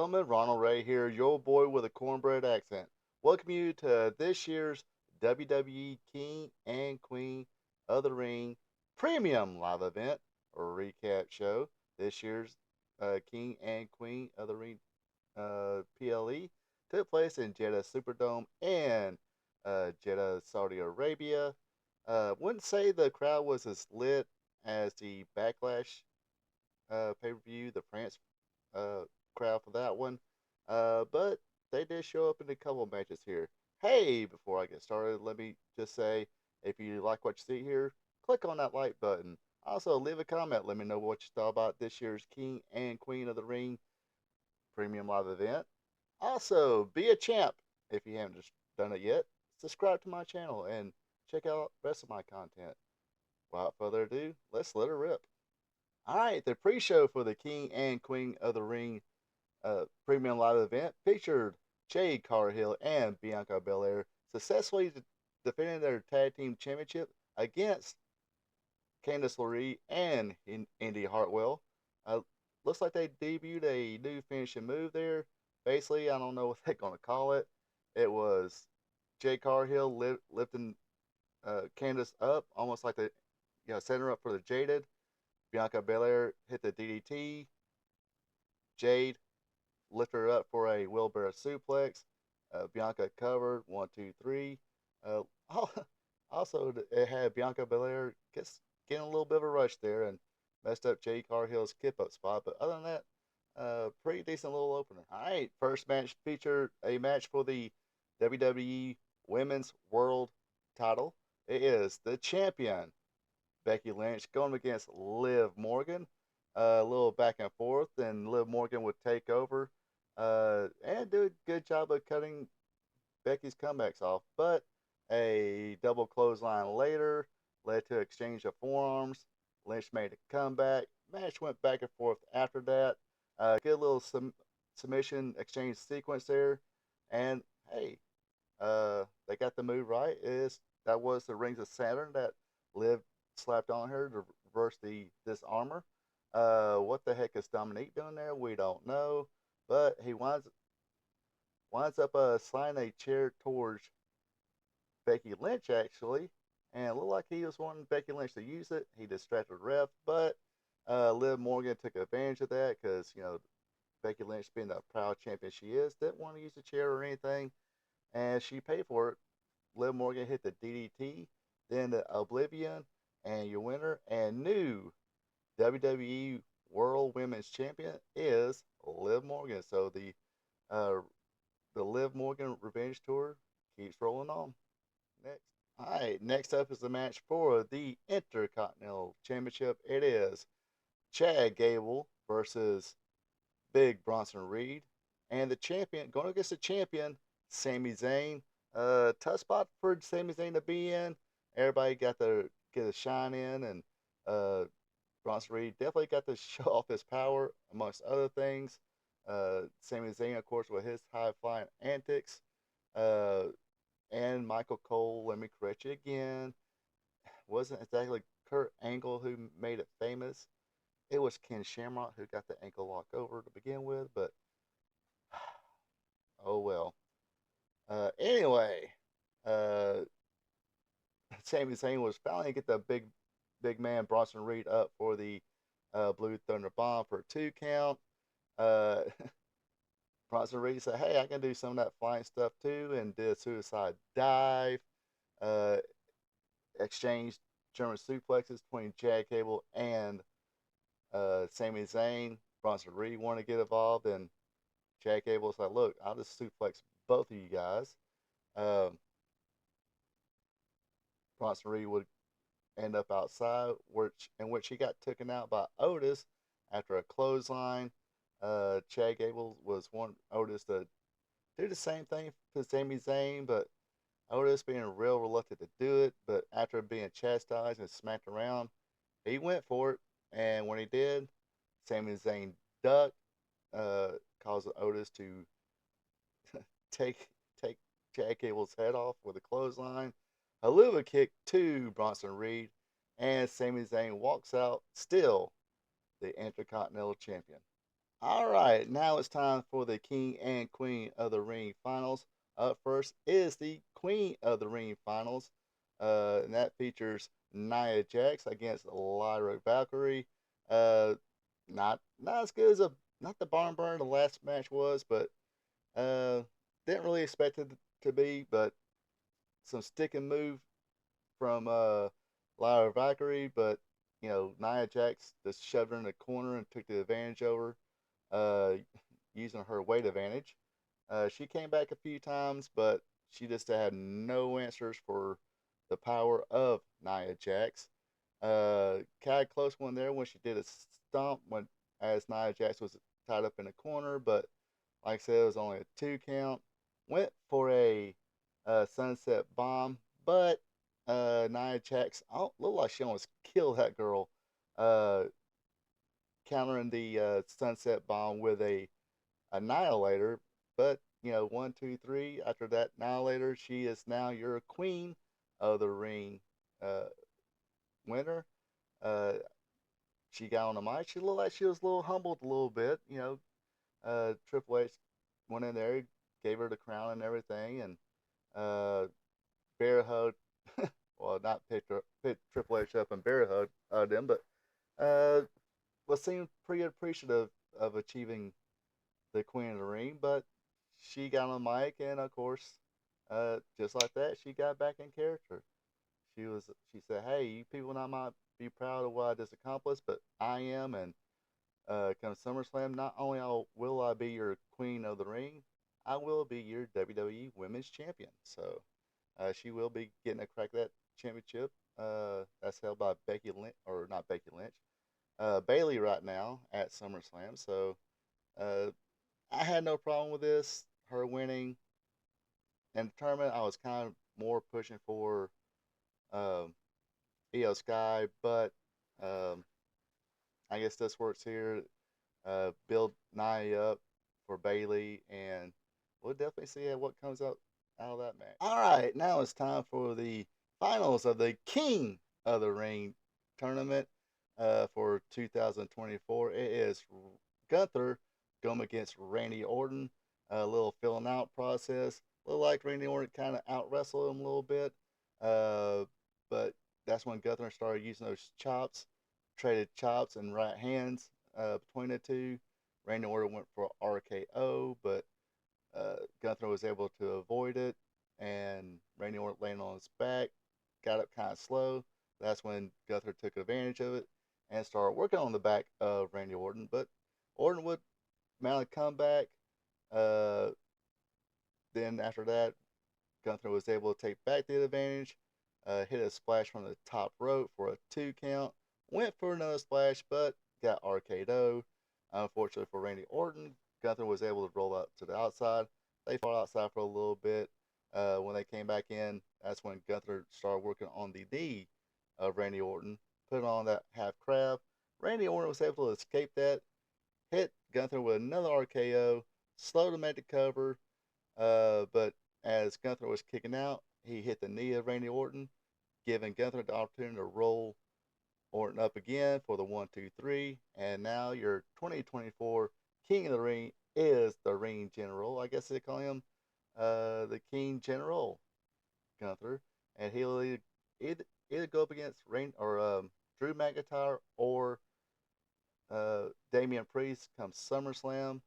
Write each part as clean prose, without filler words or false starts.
gentlemen, Ronald Ray here, your boy with a cornbread accent. Welcome you to this year's WWE King and Queen of the Ring Premium Live Event or recap show. This year's King and Queen of the Ring PLE took place in Jeddah Superdome and Jeddah, Saudi Arabia. Wouldn't say the crowd was as lit as the Backlash pay per view, the France uh, crowd for that one. But they did show up in a couple of matches here. Hey, before I get started, let me just say if you like what you see here, click on that like button. Also, leave a comment. Let me know what you thought about this year's King and Queen of the Ring Premium Live event. Also, be a champ if you haven't just done it yet. Subscribe to my channel and check out the rest of my content. Without further ado, let's let her rip. All right, the pre-show for the King and Queen of the Ring Premium Live event featured Jade Cargill and Bianca Belair successfully defending their tag team championship against Candice LeRae and Indy Hartwell. Uh, Looks like they debuted a new finishing move there. Basically, I don't know what they're going to call it. It was Jade Cargill lifting Candice up, almost like the setting her up for the Jaded. Bianca Belair hit the DDT. Jade lift her up for a wheelbarrow suplex. Bianca covered 1, 2, 3. Uh, also, it had Bianca Belair getting a little bit of a rush there and messed up Jade Cargill's kip up spot. But other than that, pretty decent little opener. All right, first match featured a match for the WWE Women's World Title. It is the champion Becky Lynch going against Liv Morgan. A little back and forth, and Liv Morgan would take over and do a good job of cutting Becky's comebacks off. But a double clothesline later led to exchange of forearms. Lynch made a comeback. Match went back and forth after that. Good little submission exchange sequence there. And hey, they got the move right. That was the Rings of Saturn that Liv slapped on her to reverse the disarmor. What the heck is Dominique doing there? We don't know. But he winds up sliding a chair towards Becky Lynch actually, and it looked like he was wanting Becky Lynch to use it. He distracted the ref, but Liv Morgan took advantage of that because Becky Lynch, being the proud champion she is, didn't want to use the chair or anything, and she paid for it. Liv Morgan hit the DDT, then the Oblivion, and your winner and new WWE World Women's Champion is Liv Morgan. So uh, the Liv Morgan Revenge Tour keeps rolling on. Next, all right. Next up is the match for the Intercontinental Championship. It is Chad Gable versus Big Bronson Reed, and the champion going against the champion Sami Zayn. Tough spot for Sami Zayn to be in. Everybody got to get a shine in, and Bronson Reed definitely got to show off his power, amongst other things. Sami Zayn, of course, with his high flying antics. Uh, and Michael Cole, let me correct you again, wasn't exactly Kurt Angle who made it famous. It was Ken Shamrock who got the ankle lock over to begin with, but oh well. Anyway, uh, Sami Zayn was finally get the big man Bronson Reed up for the Blue Thunder Bomb for a 2 count. Uh, Bronson Reed said, "Hey, I can do some of that flying stuff too," and did a suicide dive. Uh, Exchanged German suplexes between Chad Cable and Sami Zayn. Bronson Reed wanted to get involved, and Chad Cable was like, "Look, I'll just suplex both of you guys." Um, Bronson Reed would end up outside, in which he got taken out by Otis after a clothesline. Chad Gable was wanting Otis to do the same thing for Sami Zayn, but Otis being real reluctant to do it. But after being chastised and smacked around, he went for it. And when he did, Sami Zayn ducked, causing Otis to take take Chad Gable's head off with a clothesline. A Luva kick to Bronson Reed, and Sami Zayn walks out still the Intercontinental Champion. All right, now it's time for the King and Queen of the Ring finals. Up first is the Queen of the Ring finals, and that features Nia Jax against Lyra Valkyrie. Uh, not as good as a not the barn burner the last match was, but uh, didn't really expect it to be. But some stick and move from Lyra Valkyrie, but Nia Jax just shoved her in the corner and took the advantage over, uh, using her weight advantage. She came back a few times, but she just had no answers for the power of Nia Jax. Kind of close one there when she did a stomp when as Nia Jax was tied up in a corner, but like I said, it was only a 2 count. Went for a sunset bomb, but Nia Jax, I don't look like she almost killed that girl, uh, countering the sunset bomb with a annihilator. But 1, 2, 3. After that annihilator, she is now your queen of the ring uh, winner. Uh, she got on the mic. She looked like she was a little humbled a little bit. Triple H went in there, gave her the crown and everything, and bear hugged. Well, not picked Triple H up and bear hugged him, but uh, was seemed pretty appreciative of achieving the Queen of the Ring. But she got on the mic, and of course, just like that, she got back in character. She said, "Hey, you people not might be proud of what I just accomplished, but I am, and come SummerSlam, not only will I be your Queen of the Ring, I will be your WWE Women's Champion." So she will be getting a crack at that championship. That's held by Becky Lynch, or not Becky Lynch, Bailey right now at SummerSlam. So uh, I had no problem with this, her winning. In the tournament, I was kind of more pushing for um, Io Sky, but um, I guess this works here. Build Nia up for Bailey, and we'll definitely see what comes out of that match. All right, now it's time for the finals of the King of the Ring tournament for 2024. It is Gunther going against Randy Orton. A little filling out process. Looked like Randy Orton kind of out wrestled him a little bit, uh, but that's when Gunther started using those chops, traded chops and right hands between the two. Randy Orton went for RKO, but Gunther was able to avoid it, and Randy Orton landed on his back, got up kind of slow. That's when Gunther took advantage of it and started working on the back of Randy Orton. But Orton would mount a comeback. Uh, then after that, Gunther was able to take back the advantage, hit a splash from the top rope for a 2 count, went for another splash, but got RKO'd. Unfortunately for Randy Orton, Gunther was able to roll up to the outside. They fought outside for a little bit. When they came back in, that's when Gunther started working on the knee of Randy Orton, put on that half crab. Randy Orton was able to escape that, hit Gunther with another RKO, slowed him at the cover, but as Gunther was kicking out, he hit the knee of Randy Orton, giving Gunther the opportunity to roll Orton up again for the 1, 2, 3. And now your 2024 King of the Ring is the Ring General. I guess they call him the King General, Gunther. And he'll either go up against Drew McIntyre or Damian Priest come SummerSlam.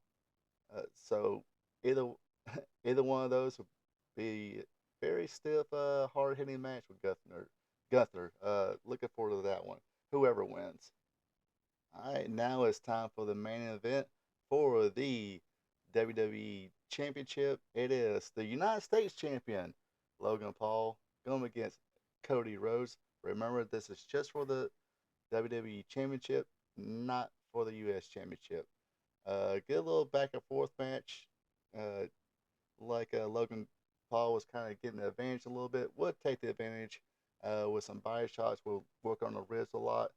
So either either one of those would be very stiff, hard hitting match with Gunther. Looking forward to that one. Whoever wins. All right, now it's time for the main event for the WWE Championship. It is the United States Champion Logan Paul going against Cody Rhodes. Remember, this is just for the WWE Championship, not for the U.S. Championship. Good little back and forth match. Uh, Logan Paul was kind of getting the advantage a little bit. Would take the advantage with some body shots. Will work on the wrist a lot.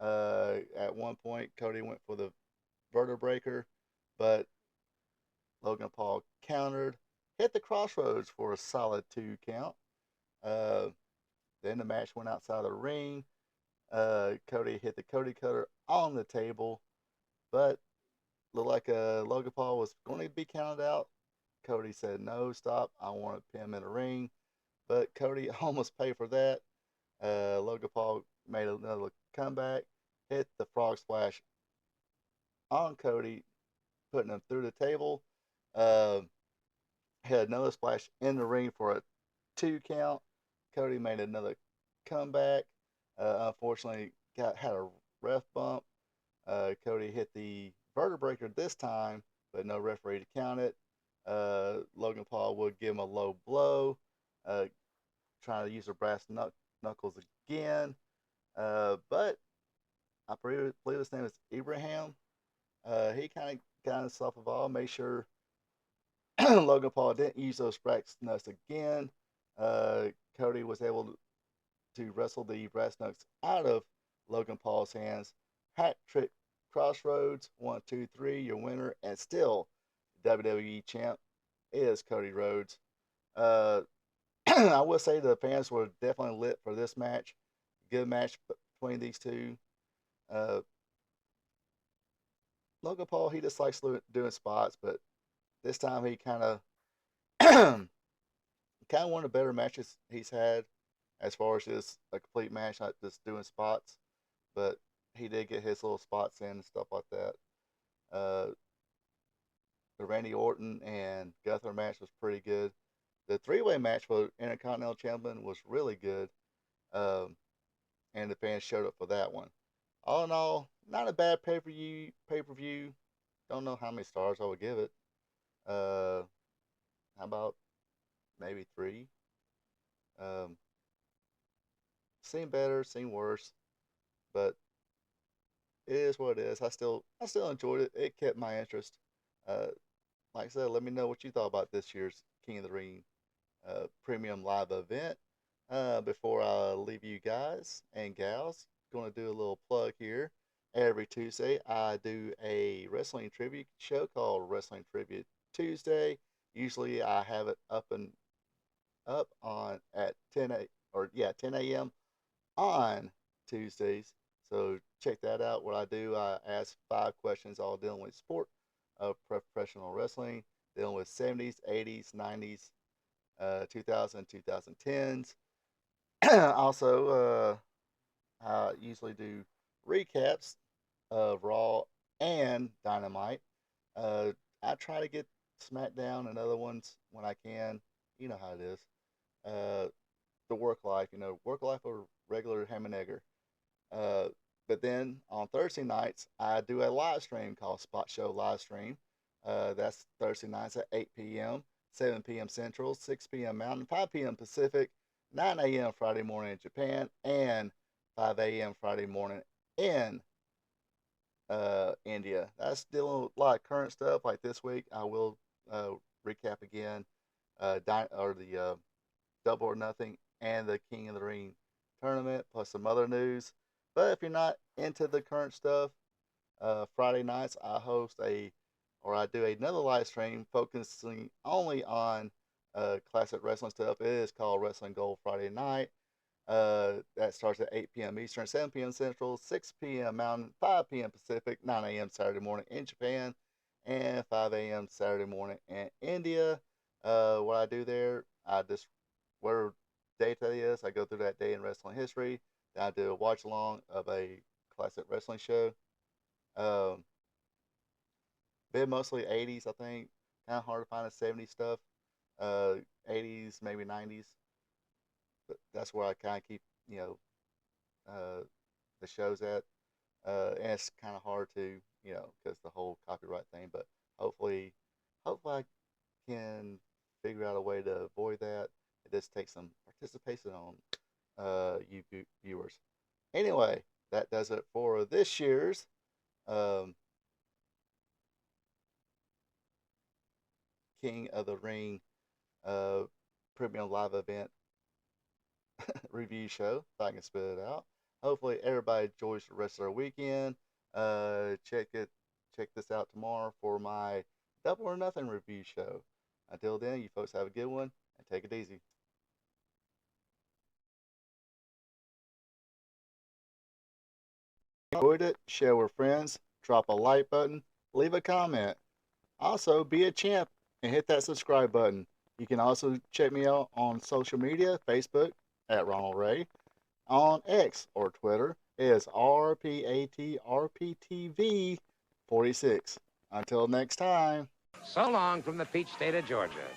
At one point, Cody went for the vertebraker, but Logan Paul countered, hit the crossroads for a solid 2 count. Uh, then the match went outside the ring. Cody hit the Cody Cutter on the table, but looked like Logan Paul was going to be counted out. Cody said, no, stop. I want to pin him in the ring. But Cody almost paid for that. Logan Paul made another comeback, hit the frog splash on Cody, putting him through the table. Uh, had another splash in the ring for a 2 count. Cody made another comeback. Unfortunately, had a ref bump. Cody hit the vertebrae this time, but no referee to count it. Logan Paul would give him a low blow, uh, trying to use the brass knuckles again. But I believe his name is Abraham. He kind of got himself involved, made sure Logan Paul didn't use those brass knucks again. Uh, Cody was able to wrestle the brass knucks out of Logan Paul's hands. Hat trick crossroads, 1, 2, 3, your winner, and still WWE champ is Cody Rhodes. Uh, I will say the fans were definitely lit for this match. Good match between these two. Uh, Logan Paul, he just likes doing spots, but this time he kind of kind of one of the better matches he's had as far as just a complete match, not just doing spots. But he did get his little spots in and stuff like that. Uh, the Randy Orton and Gunther match was pretty good. The three-way match for Intercontinental Champion was really good, um, and the fans showed up for that one. All in all, not a bad pay-per-view. Pay-per-view. Don't know how many stars I would give it. Uh, how about maybe 3? Um, seen better, seen worse, but it is what it is. I still enjoyed it. It kept my interest. Uh, like I said, let me know what you thought about this year's King of the Ring premium live event. Before I leave you guys and gals, going to do a little plug here. Every Tuesday, I do a wrestling tribute show called Wrestling Tribute Tuesday. Usually, I have it up on at 10 a.m. on Tuesdays. So check that out. What I do, I ask 5 questions all dealing with sport of professional wrestling, dealing with 70s, 80s, 90s, 2000, 2010s. Also, I usually do recaps of Raw and Dynamite. Uh, I try to get SmackDown and other ones when I can. You know how it is. Uh, the work life, work life of regular ham and egger. Uh, but then on Thursday nights, I do a live stream called Spot Show Live Stream. That's Thursday nights at 8 p.m., 7 p.m. Central, 6 p.m. Mountain, 5 p.m. Pacific, 9 a.m. Friday morning in Japan, and 5 a.m. Friday morning in India. That's dealing with a lot of current stuff. Like this week, I will recap again the Double or Nothing and the King of the Ring tournament, plus some other news. But if you're not into the current stuff, Friday nights I do another live stream focusing only on classic wrestling stuff. It is called Wrestling Gold Friday Night. That starts at 8 p.m. Eastern, 7 p.m. Central, 6 p.m. Mountain, 5 p.m. Pacific, 9 a.m. Saturday morning in Japan, and 5 a.m. Saturday morning in India. What I do there, I just whatever date that is, I go through that day in wrestling history. Then I do a watch along of a classic wrestling show. Um, been mostly 80s, I think. Kind of hard to find the 70s stuff. 80s, maybe 90s. But that's where I kind of keep, uh, the shows at. And it's kind of hard to, because the whole copyright thing. But hopefully, hopefully I can figure out a way to avoid that. It just takes some participation on you viewers. Anyway, that does it for this year's um, King of the Ring uh, premium live event review show, if I can spit it out. Hopefully, everybody enjoys the rest of their weekend. Check this out tomorrow for my Double or Nothing review show. Until then, you folks have a good one and take it easy. Enjoyed it, share with friends, drop a like button, leave a comment. Also, be a champ and hit that subscribe button. You can also check me out on social media, Facebook at Ronald Ray, on X or Twitter is RPATRPTV46. Until next time. So long from the peach state of Georgia.